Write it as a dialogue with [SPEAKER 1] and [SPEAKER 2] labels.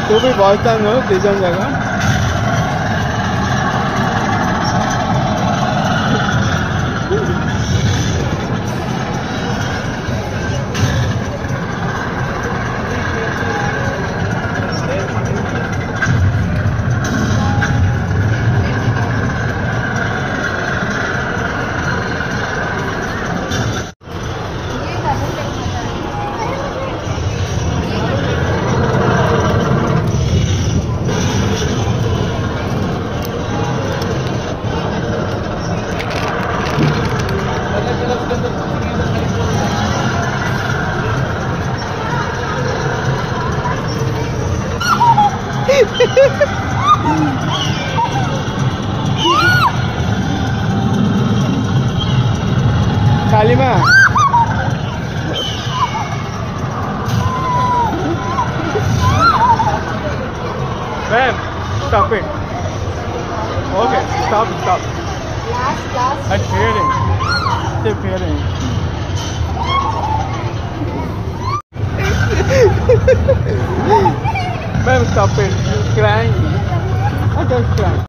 [SPEAKER 1] तू भी बहुत टाइम हो तीन जगह Kalima. Ma'am, stop it. Okay, stop.
[SPEAKER 2] Last.
[SPEAKER 1] I'm feeling. Still feeling. Ma'am, stop it. You're crying. I just crying.